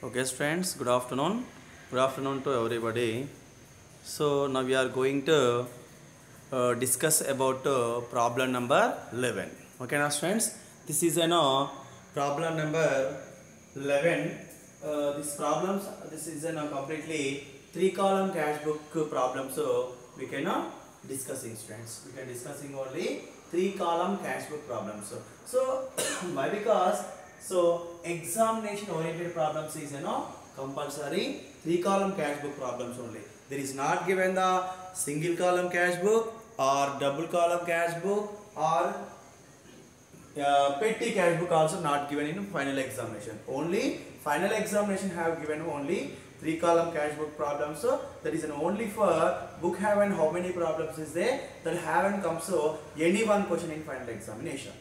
Okay, friends, good afternoon. Good afternoon to everybody. So, now we are going to discuss about problem number 11. Okay, now, friends, this is problem number 11. This is a completely three-column cash book problem. So, we can discussing, friends. We can discussing only three-column cash book problem. So why? Because examination oriented problems is compulsory three column cash book problems only. There is not given the single column cash book or double column cash book or petty cash book also not given in final examination. Only final examination have given only three column cash book problems. So that is an only for book haven how many problems is there, that haven't come so any one question in final examination.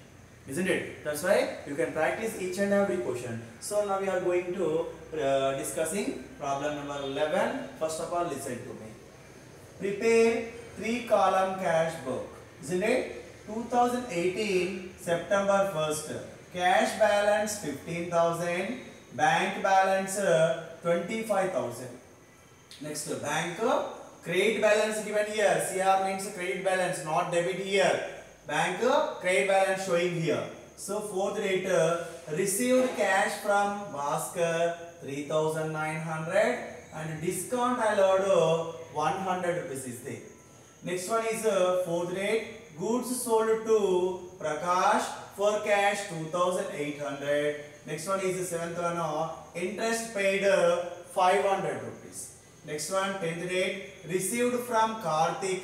Isn't it? That's why you can practice each and every question. So now we are going to discussing problem number 11. First of all, listen to me. Prepare three column cash book. Isn't it? 2018 September 1st. Cash balance 15,000. Bank balance 25,000. Next, bank credit balance given here. CR means credit balance, not debit here. Bank credit balance showing here. So fourth rate, received cash from Bhaskar 3,900 and discount allowed 100 rupees is there. Next one is fourth rate, goods sold to Prakash for cash 2,800. Next one is the seventh one, interest paid 500 rupees. Next one, 10th rate, received from Karthik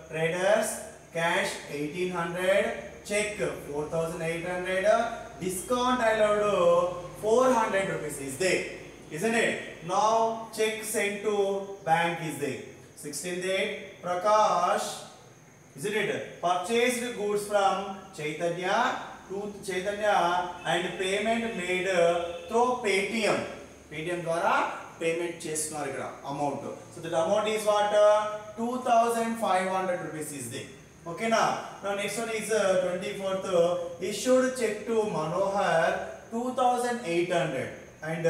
traders cash 1800, check 4,800, discount allowed 400 rupees is there, isn't it? Now check sent to bank is there. 16th date, Prakash, isn't it? Purchased goods from Chaitanya to Chaitanya and payment made through Paytm. Paytm ద్వారా payment చేస్తున్నారు ఇక్కడ amount. So that amount is what? 2,500 rupees is there. Okay now next one is 24th, issued check to Manohar 2,800 and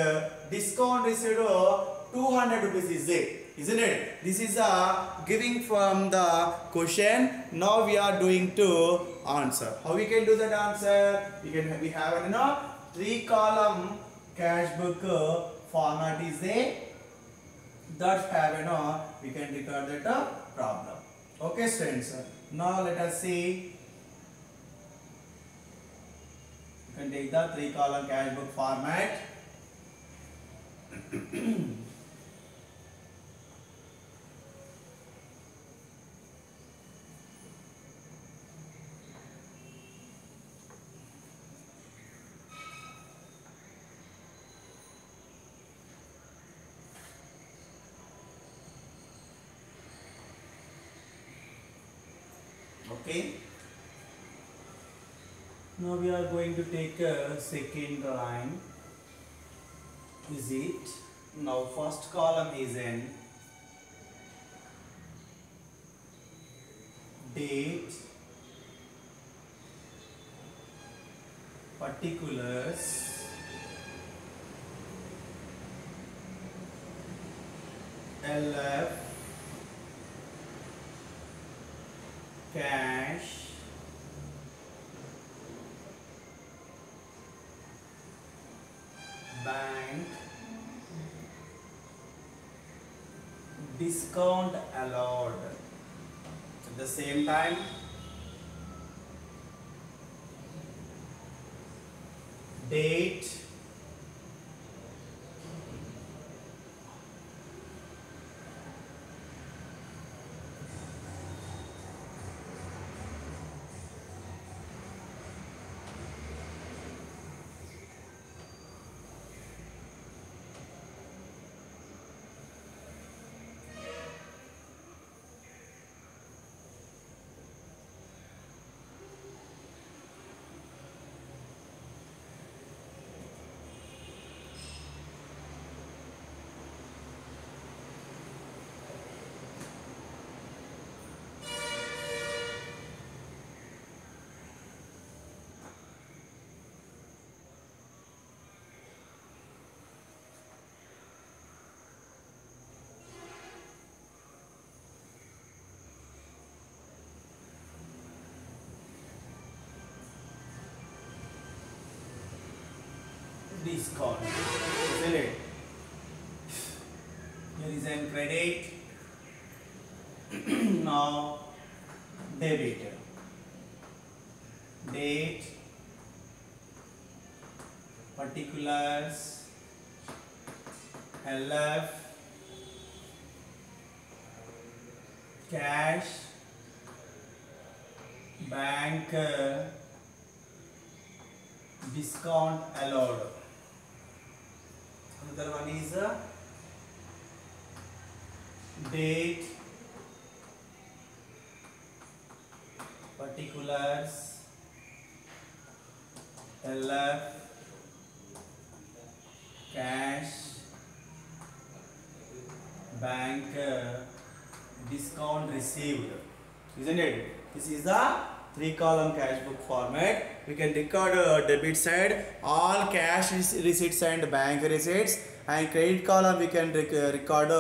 discount received 200 rupees is there, isn't it? This is giving from the question. Now we are doing to answer. How we can do that answer? We have three column cash book format is there, that have we can record that problem. Okay students, now let us see. You can take the three column cash book format. Okay, now we are going to take a second line. Is it? Now first column is in date, particulars, LF, cash, bank, discount allowed. At the same time, date, discount, isn't it? Here is an credit. Now debit. Date, particulars, LF, cash, bank, discount allowed. Another one is date, particulars, LF, cash, bank, discount received, isn't it? This is the 3-column cash book format. We can record debit side all cash receipts and bank receipts, and credit column we can record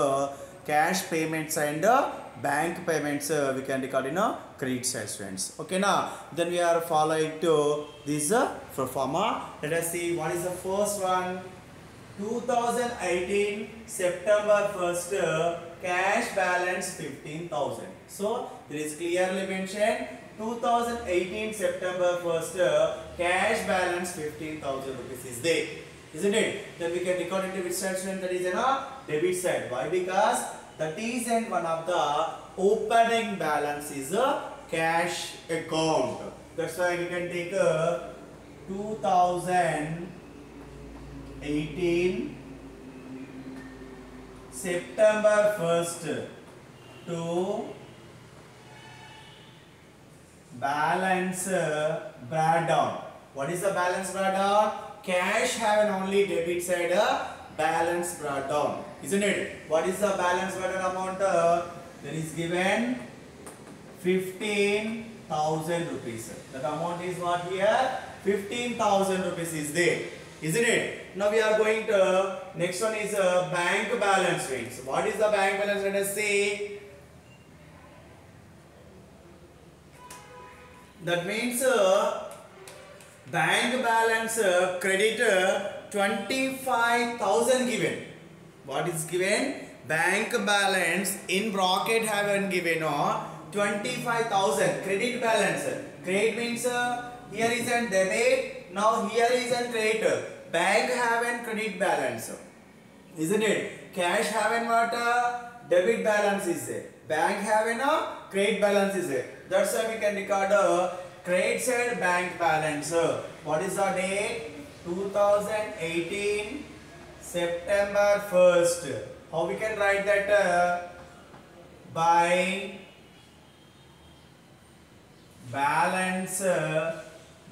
cash payments and bank payments. We can record in a credit side, friends. Okay, now then we are following to this pro forma. Let us see what is the first one. 2018 September 1st cash balance 15,000. So there is clearly mentioned 2018 September 1st cash balance 15,000 rupees is there, isn't it? Then we can record into which side, that is in a debit side. Why? Because that is in one of the opening balance is a cash account. That's why we can take 2018 September 1st to balance breakdown. What is the balance breakdown? Cash have only debit side balance breakdown, isn't it? What is the balance breakdown amount? There is given 15,000 rupees. That amount is what here? 15,000 rupees is there, isn't it? Now we are going to next one is bank balance rates. What is the bank balance? Let us see. That means bank balance credit 25,000 given. What is given? Bank balance in bracket have given 25,000 credit balance. Credit means here is a debit. Now here is a credit. Bank have a credit balance, isn't it? Cash have a what? Debit balance is there. Bank have a credit balance is there. That's why we can record credit side bank balance. What is the date? 2018 September 1st. How we can write that? By balance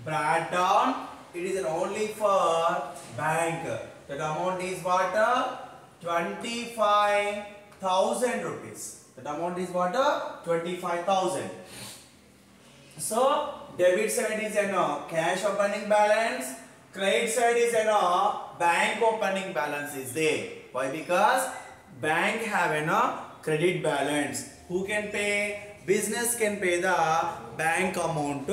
breakdown. It is only for bank. That amount is what? 25,000 rupees. That amount is what? 25,000. So debit side is cash opening balance. Credit side is bank opening balance is there. Why? Because bank have credit balance. Who can pay? Business can pay the bank amount.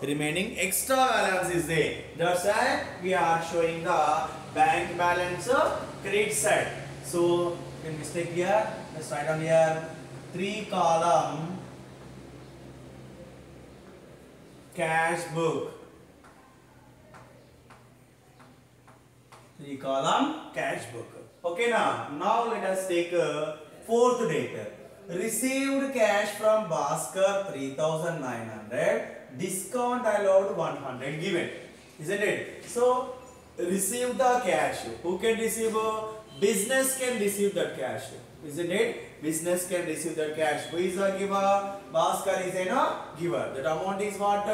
Remaining extra balance is there. That's why we are showing the bank balance credit side. So can mistake here. Let's write down here 3-column cash book. 3-column cash book. Okay, now let us take fourth date. Received cash from Bhaskar 3,900. Discount allowed 100 given, isn't it? So receive the cash. Who can receive? Business can receive that cash, isn't it? Business can receive that cash. Who is the giver? Bhaskar is a giver. That amount is what?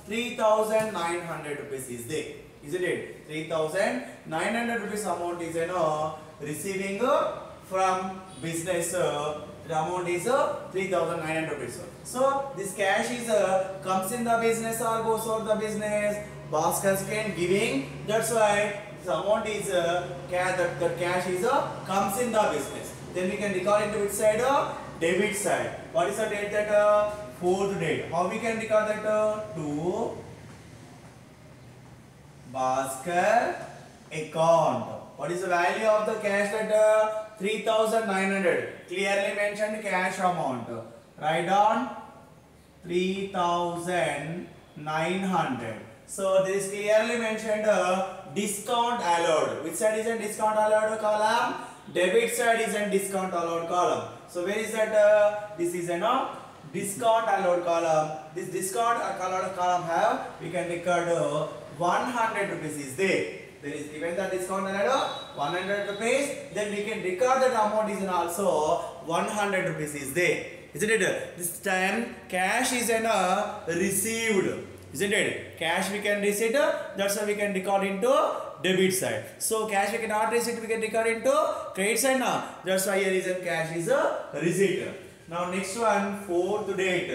3,900 rupees is there, isn't it? 3,900 rupees amount is receiving from business. The amount is 3,900 rupees. So this cash is comes in the business or goes out the business. Bhaskar can giving. That's why the amount is cash. That cash is comes in the business. Then we can record into which side? Debit side. What is the date? That fourth date. How we can record that? To Bhaskar account. What is the value of the cash letter? 3,900. Clearly mentioned cash amount. Write down 3,900. So this is clearly mentioned discount allowed. Which side is a discount allowed column? Debit side is a discount allowed column. So where is that? This is a discount allowed column. This discount allowed column have, we can record 100 rupees is there. There is given the discount allowed 100 rupees. Then we can record that amount is also 100 rupees is there. Isn't it? This time cash is received. Isn't it? Cash we can receive. That's why we can record into debit side. So cash we cannot receive. We can record into credit side now. That's why here is a cash is a receipt. Now next one, 4th date.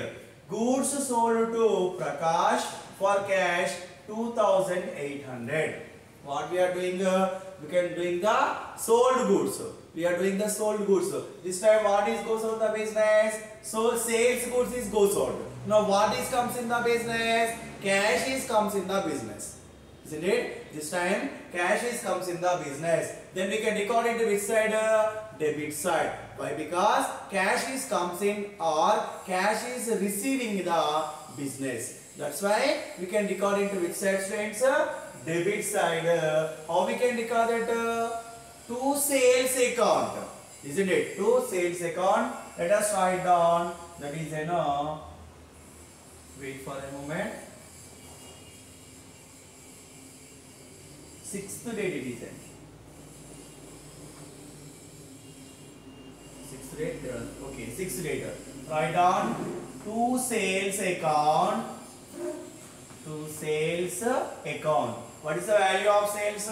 Goods sold to Prakash for cash 2,800. What we are doing? We can doing the sold goods. We are doing the sold goods. This time what is goes on the business? So sales goods is goes sold. Now what is comes in the business? Cash is comes in the business. Isn't it? This time cash is comes in the business. Then we can record it to which side? Debit side. Why? Because cash is comes in or cash is receiving the business. That's why we can record into which side, students? Debit side. How we can record it? To sales account. Isn't it? To sales account. Let us write down. That is wait for a moment. 6th date it is. 6th date. Okay, 6th date. Write down to sales account. To sales account. What is the value of sales?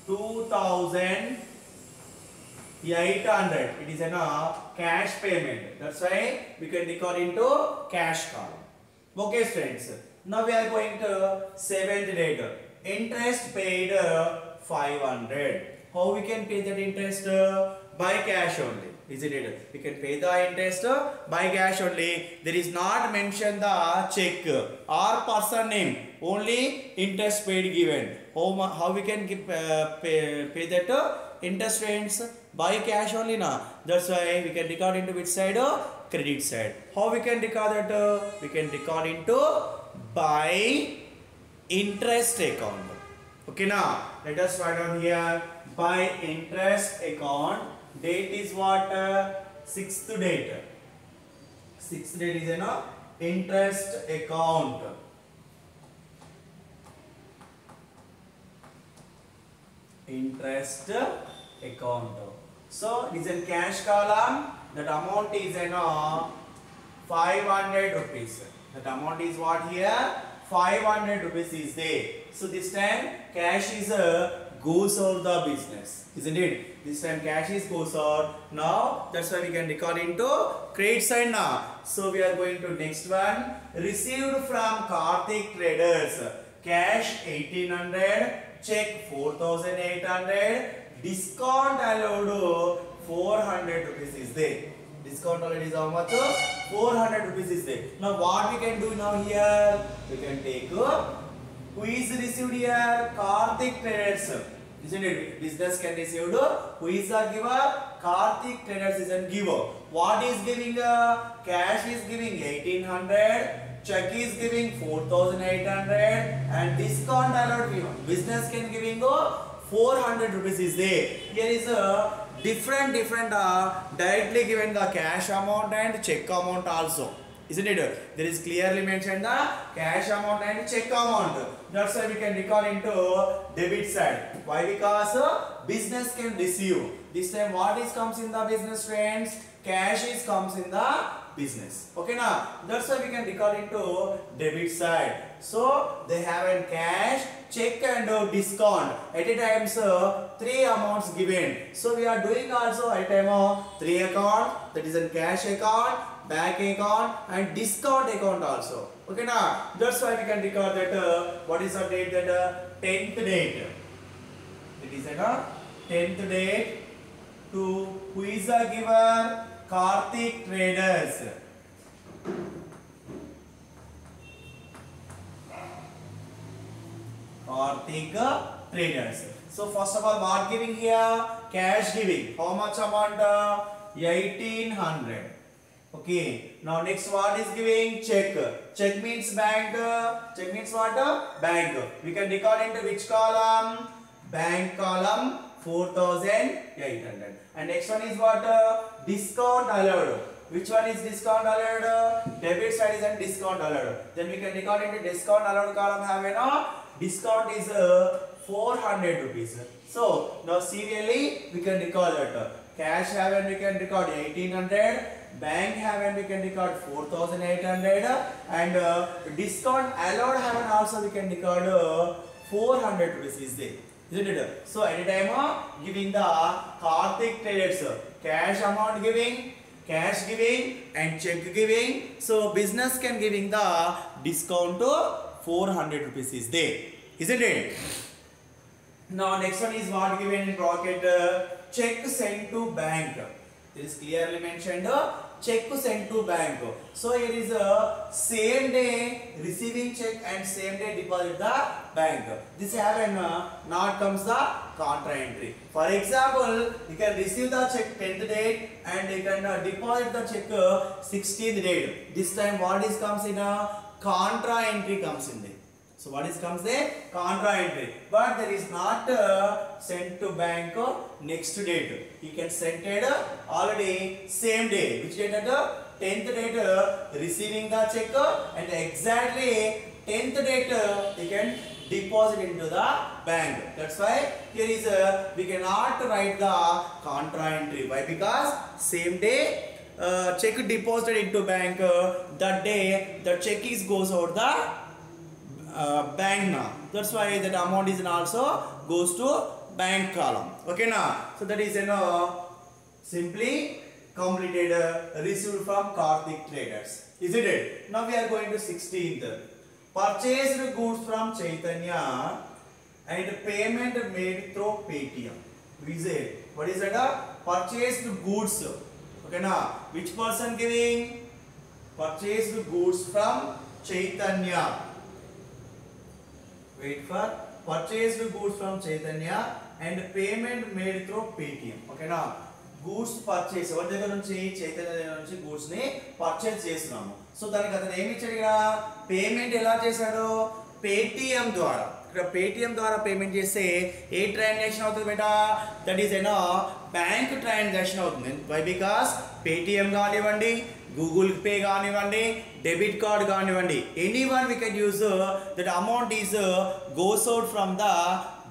2,800. It is a cash payment. That's why we can record into cash column. Okay, friends. Now we are going to 7th date. Interest paid 500. How we can pay that interest? By cash only. Isn't it? We can pay the interest by cash only. There is not mentioned the check or person name. Only interest paid given. How we can give, pay that interest rates? By cash only na. That's why we can record into which side? Credit side. How we can record that? We can record into by interest account. Okay, now let us write down here by interest account. Date is what? 6th date. 6th date is interest account. Interest account. So it is a cash column. That amount is 500 rupees. That amount is what here? 500 rupees is there. So this time cash is goes out the business, isn't it? This time cash is goes out. Now that's why we can record into credit side now. So we are going to next one. Received from Karthik Traders. Cash 1800. Check 4,800. Discount allowed 400 rupees is there. Discount allowed is how much? 400 rupees is there. Now what we can do now here? We can take who is received here? Karthik Traders. Isn't it? Business can receive. Who is the giver? Karthik Traders is a giver. What is giving? Cash is giving 1800. Check is giving 4,800. And discount allowed business can giving 400 rupees is there. Here is a different directly given the cash amount and check amount also. Isn't it? There is clearly mentioned the cash amount and check amount. That's why we can recall into debit side. Why? Because business can receive. This time what is comes in the business, friends? Cash is comes in the business. Okay now? That's why we can recall into debit side. So they have a cash, check and discount. At a time, three amounts given. So we are doing also item 3 account, that is a cash account, bank account and discount account also. Okay now, that's why we can record that what is the date? That 10th date. It is a 10th date to who is the giver? Karthik Traders. Karthik Traders. So first of all, what giving here? Cash giving. How much amount? 1800. Okay. Now next what is giving? Check. Check means bank. Check means what? Bank. We can record into which column? Bank column 4800. And next one is what? Discount allowed. Which one is discount allowed? Debit side is and discount allowed. Then we can record into discount allowed column have a discount is 400 rupees. So now serially we can record that. Cash have and we can record 1800. Bank have and we can record 4800. And discount allowed have and also we can record 400 rupees is there. Isn't it? So at a time giving the Karthik traders cash amount giving, cash giving and check giving. So business can giving the discount to 400 rupees is there. Isn't it? Now next one is what given in bracket check sent to bank. It is clearly mentioned check sent to bank. So here is a same day receiving check and same day deposit the bank. This have not comes the contra entry. For example, you can receive the check 10th date and you can deposit the check 16th date. This time what is comes in a contra entry comes in there. So what is comes there? Contra entry. But there is not sent to bank next date. You can send it already same day. Which date? 10th date receiving the check and exactly 10th date you can deposit into the bank. That's why here is we cannot write the contra entry. Why? Because same day check deposited into bank that day the check is goes out the bank now. That's why that amount is also goes to bank column. Okay now. So that is simply completed received from Karthik traders. Isn't it? Now we are going to 16th. Purchased goods from Chaitanya and payment made through Paytm. What is that? Purchased goods. Okay now. Which person giving? Purchased goods from Chaitanya. Wait for purchased goods from Chaitanya and payment made through Paytm. Okay now, goods purchase ఎవరి దగ్గర నుంచి చైతన్య దగ్గర నుంచి goods ని purchase చేస్తున్నాము. So దానికి అతను ఏమి ఇచ్చాడు ఇక్కడ? పేమెంట్ ఎలా చేశాడు? Paytm ద్వారా. ఇక్కడ Paytm ద్వారా పేమెంట్ చేస్తే ఏ ట్రాన్సాక్షన్ అవుతుంది బేటా? దట్ ఈస్ బ్యాంక్ ట్రాన్సాక్షన్ అవుతుంది. వై? బికాస్ Paytm కానివ్వండి, Google Pay కానివ్వండి, డెబిట్ కార్డ్ కానివ్వండి, any one we can use that amount is goes out from the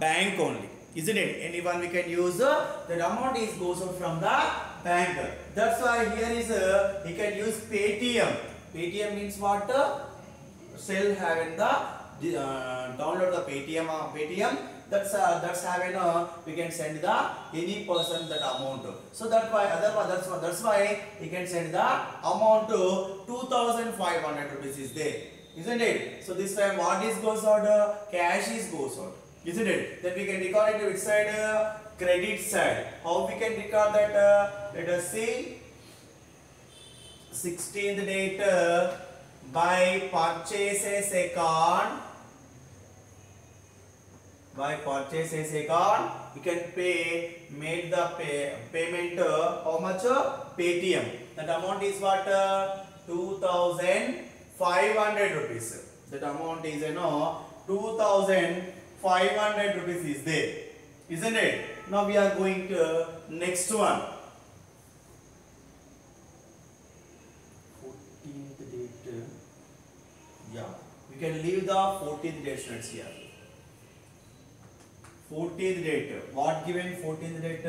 bank only. Isn't it? Anyone we can use that amount is goes out from the bank. That's why here is he can use Paytm. Paytm means what? Shall having the download the Paytm. That's having we can send the any person that amount. So that's why he can send the amount to 2500 rupees is there. Isn't it? So this time what is goes out? Cash is goes out. Isn't it? Then we can record it to which side? Credit side. How we can record that? Let us see. 16th date by purchases account. By purchases account, we can made the payment how much? Paytm. That amount is what? 2500 rupees. That amount is 2500 rupees is there. Isn't it? Now we are going to next one. 14th date. Yeah. We can leave the 14th date students here. 14th date. What given 14th date?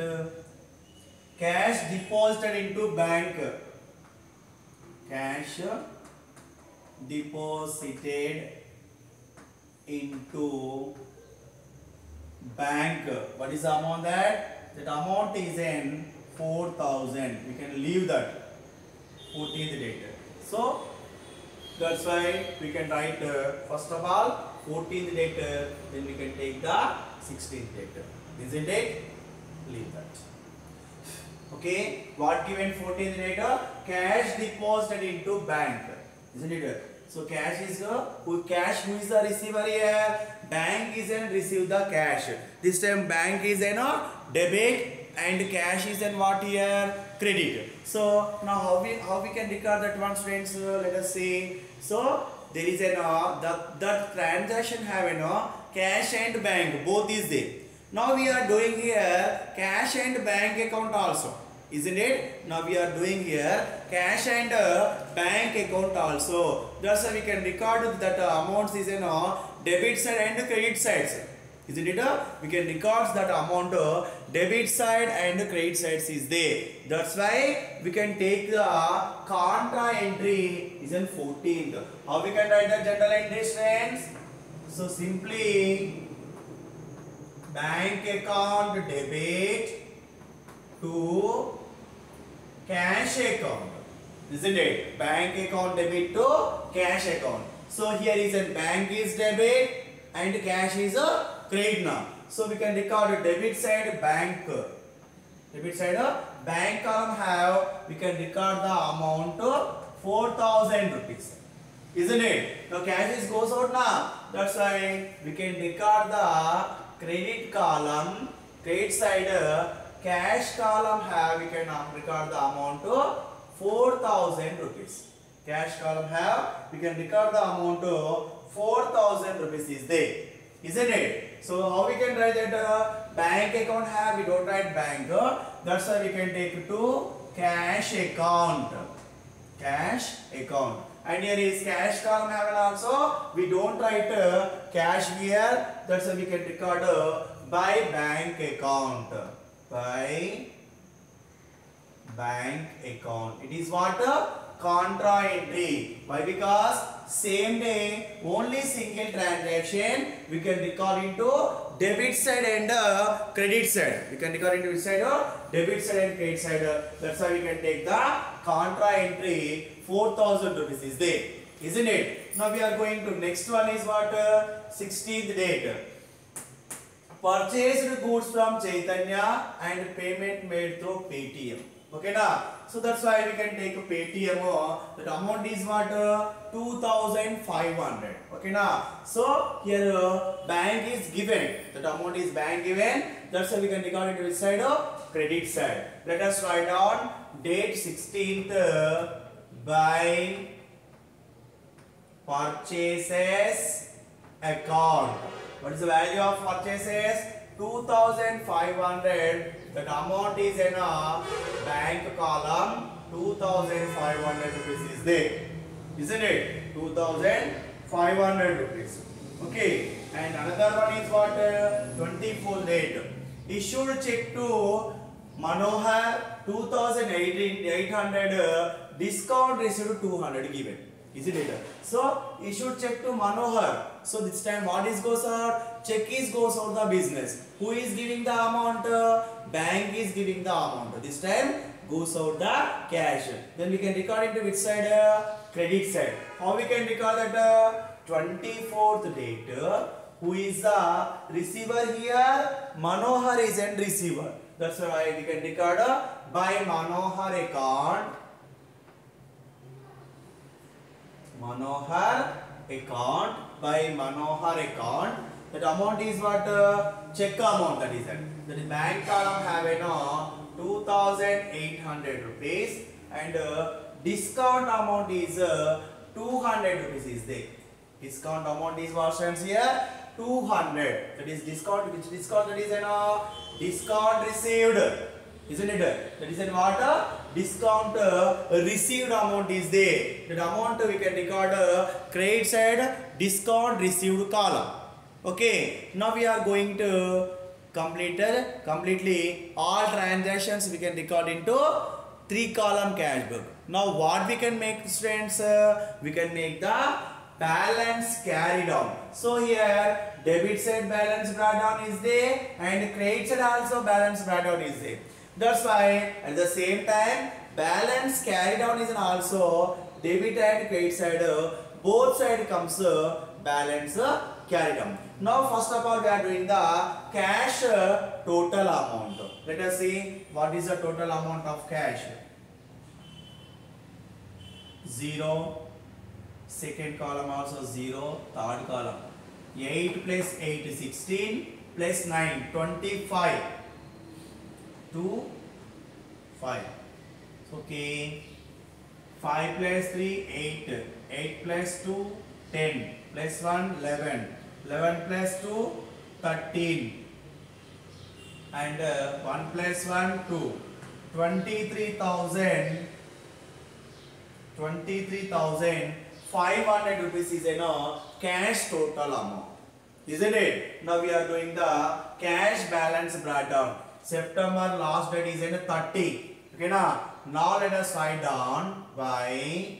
Cash deposited into bank. Cash deposited into bank. What is the amount that? That amount is in 4000. We can leave that 14th date. So that's why we can write first of all 14th date. Then we can take the 16th date. Isn't it? Leave that. Okay. What given 14th date? Cash deposited into bank. Isn't it? So cash is who is the receiver here? Bank is and receive the cash. This time bank is an debit and cash is an what here? Credit. So now how we can record that one, students? Let us see. So there is an the transaction have an cash and bank both is there. Now we are doing here cash and bank account also, isn't it? Now we are doing here cash and bank account also. That's why we can record that amounts is in debit side and credit sides, isn't it? We can record that amount debit side and credit sides is there. That's why we can take the contra entry is in 14th. How we can write the journal entry, friends? So simply bank account debit to cash account, isn't it? Bank account debit to cash account. So here is a bank is debit and cash is a credit now. So we can record a debit side bank. Debit side bank column have, we can record the amount 4,000 rupees. Isn't it? Now cash is goes out now. That's why we can record the credit column, credit side cash column have, we can record the amount 4,000 rupees. Cash column have, we can record the amount 4,000 rupees is there. Isn't it? So how we can write that bank account have, we don't write bank. That's why we can take to cash account. Cash account. And here is cash column have also, we don't write cash here. That's why we can record by bank account. By bank account. It is what? Contra entry. Why? Because same day only single transaction we can record into debit side and credit side. We can record into which side? Debit side and credit side. That's why we can take the contra entry 4,000 rupees is there. Isn't it? Now we are going to next one is what? 16th date. Purchased goods from Chaitanya and payment made through Paytm. Okay na? So that's why we can take a Paytm. That amount is what? 2,500. Okay na? So here bank is given. That amount is bank given. That's why we can record it which side? Credit side. Let us write down date 16th by purchases account. What is the value of purchases? 2,500. That amount is in a bank column. 2,500 rupees is there. Isn't it? 2,500 rupees. Okay. And another one is what? 24th date. Issued check to Manohar 2,800. Discount received 200 given. Isn't it? So issued check to Manohar. So this time what is goes out? Check is goes out the business. Who is giving the amount? Bank is giving the amount. This time goes out the cash. Then we can record it to which side? Credit side. How we can record that? 24th date. Who is the receiver here? Manohar is an receiver. That's why we can record by Manohar account. Manohar account, by Manohar account. That amount is what? Check amount, that is that. That is bank column have a 2,800 rupees and discount amount is 200 rupees is there. Discount amount is what stands here? 200. That is discount. Which discount? That is a discount received. Isn't it? That is what? Discount received amount is there. That amount we can record credit side discount received column. Okay. Now we are going to completely all transactions we can record into 3 column cash book. Now what we can make, students? We can make the balance carried on. So here debit side balance brought down is there and credit side also balance brought down is there. That's why at the same time balance carried down is also debit and credit side both side comes balance carried down. Now first of all we are doing the cash total amount. Let us see what is the total amount of cash. 0, second column also 0, third column 8 plus 8 is 16 plus 9 25 2 5. Okay, 5 plus 3 8, 8 plus 2 10 plus 1 11, 11 plus 2 13 and 1 plus 1 2, 23,500 rupees is a cash total amount, isn't it? Now we are doing the cash balance breakdown. September last date is in 30. Okay, now let us write down by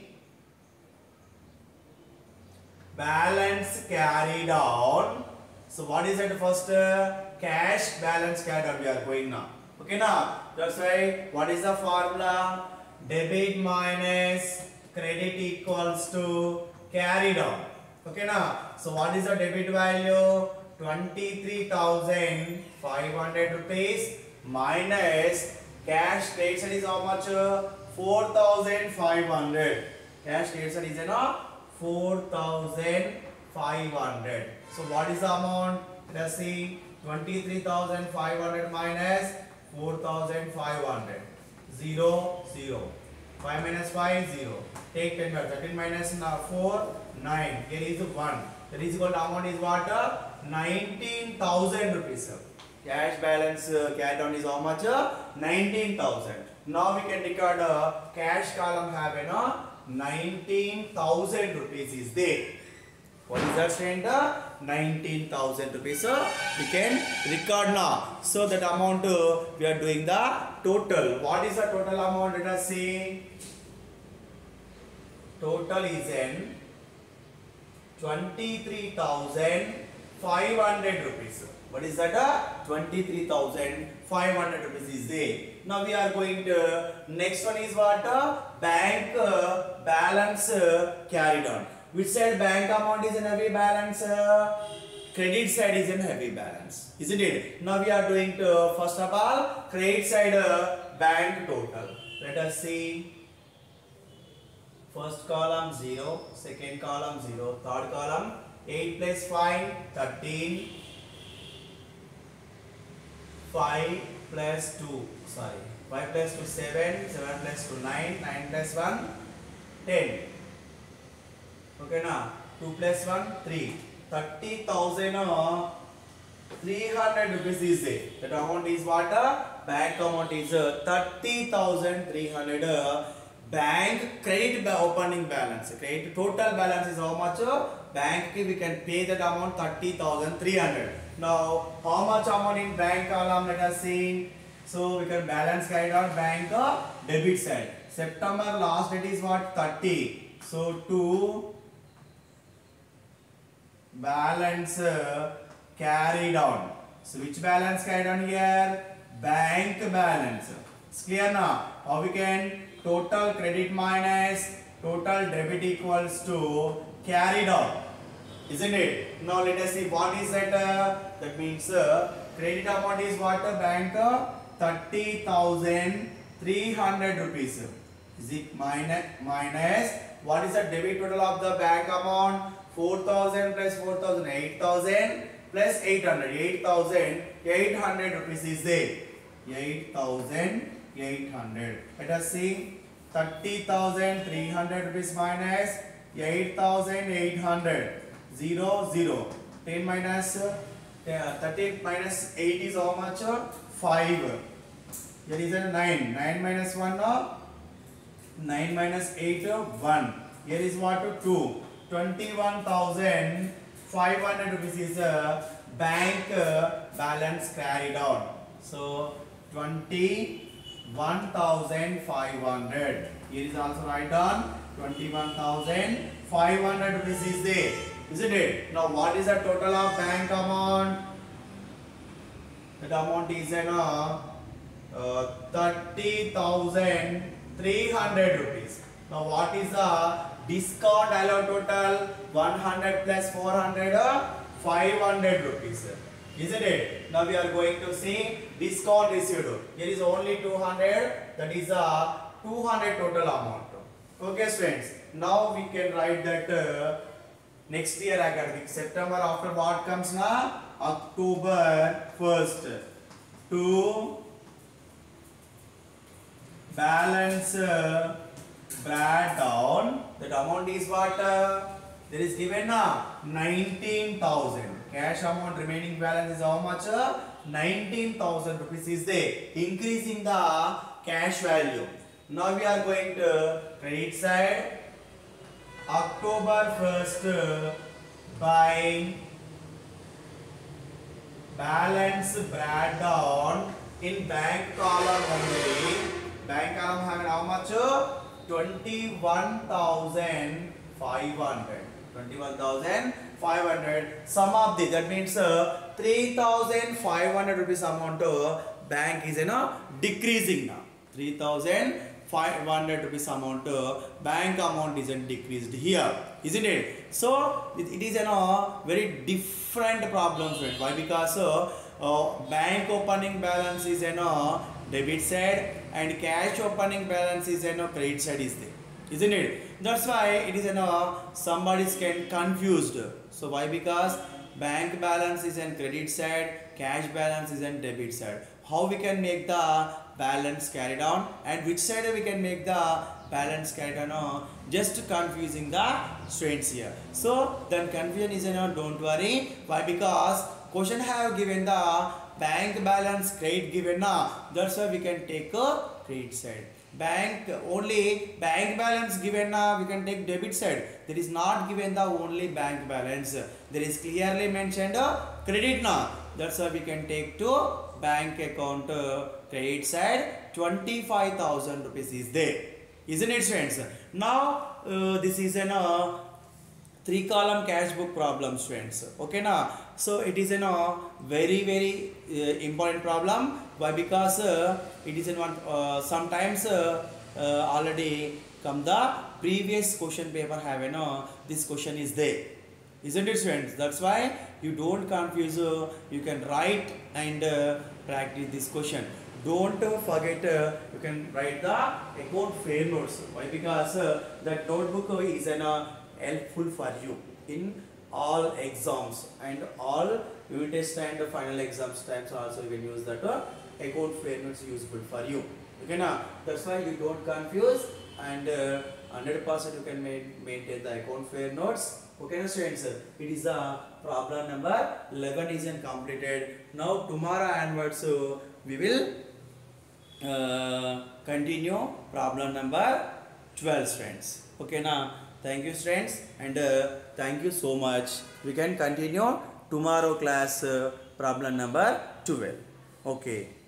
balance carried on. So what is it first? Cash balance carried on we are going now. Okay, now that's why what is the formula? Debit minus credit equals to carried on. Okay, now so what is the debit value? 23,500 rupees minus cash credit side is how much? 4,500. Cash credit side is 4,500. So what is the amount? Let us see. 23,500 minus 4,500. 0, 0. 5 minus 5, 0. Take 10 back. 13 minus 4, 9. Here is 1. The equal amount is what? 19,000 rupees. Cash balance carried on is how much? 19,000. Now we can record cash column have 19,000 rupees is there. What is that saying? 19,000 rupees. We can record now. So that amount we are doing the total. What is the total amount? Let us see. Total is in 23,500 rupees. What is that? 23,500 rupees is there. Now we are going to next one is what? Bank balance carried on. Which side bank amount is in heavy balance? Credit side is in heavy balance, isn't it? Now we are doing to first of all credit side bank total. Let us see. First column 0, second column 0, third column 8 plus 5 13, 5 plus 2 sorry 5 plus 2 7, 7 plus 2 9, 9 plus 1 10. Okay, now 2 plus 1 3, 30,300 rupees is there. That amount is what? Bank amount is 30,300. Bank credit opening balance. Credit total balance is how much? Bank we can pay that amount 30,300. Now how much amount in bank column? Let us see. So we can balance carried on bank debit side. September last date is what? 30. So to balance carried on. So which balance carried on here? Bank balance. It's clear now. How we can? Total credit minus total debit equals to carried on, isn't it? Now let us see what is that. That means credit amount is what? Bank 30,300 rupees. Is it minus what is the debit total of the bank amount? 4,000 plus 4,000 8,000 plus 800 8,800 rupees is there. 8,800. Let us see. 30,300 rupees minus 8,800. 0, 0. 10 minus 13 minus 8 is how much? 5. Here is a 9. 9 minus 1 9 minus 8 1. Here is what? 2. 21,500 rupees is bank balance carried on. So 21,500. Here is also write down 21,500 rupees is there, isn't it? Now what is the total of bank amount? That amount is 30,300 rupees. Now what is the discount allowed total? 100 plus 400 500 rupees. Isn't it? Now we are going to see discount received. Here is only 200. That is a 200 total amount. Okay, students. Now we can write that next year academic September after what comes now? October 1st. To balance breakdown, that amount is what? There is given now 19,000. Cash amount remaining balance is how much? 19,000 rupees is there. Increasing the cash value. Now we are going to credit side. October 1st by balance breakdown in bank column only. Bank column having how much? 21,500. 21,500. Sum of this, that means 3,500 rupees amount bank is decreasing now. 3,500 rupees amount bank amount isn't decreased here, isn't it? So it is very different problem, friend. Why? Because bank opening balance is debit side and cash opening balance is credit side is there, isn't it? That's why it is somebody's can confused. So why? Because bank balance is in credit side, cash balance is in debit side. How we can make the balance carried on and which side we can make the balance carried on? Just confusing the students here. So then confusion is don't worry. Why? Because question have given the bank balance credit given now. That's why we can take a credit side. Bank only bank balance given now we can take debit side. There is not given the only bank balance. There is clearly mentioned credit now. That's why we can take to bank account credit side. 25,000 rupees is there, isn't it, friends? Now this is an 3-column cash book problem, friends. Okay now, so it is a very important problem. Why? Because it is in one sometimes already come the previous question paper have this question is there, isn't it, friends? That's why you don't confuse. You can write and practice this question. Don't forget you can write the account fair notes. Why? Because that notebook is helpful for you in all exams and all unit test and final exams times also you can use that account fair notes useful for you. Okay now, that's why you don't confuse and 100% you can maintain the account fair notes. Okay, students, it is the problem number 11 is completed. Now tomorrow onwards we will continue problem number 12, friends. Okay now, thank you, friends, and thank you so much. We can continue tomorrow class problem number 12. Okay.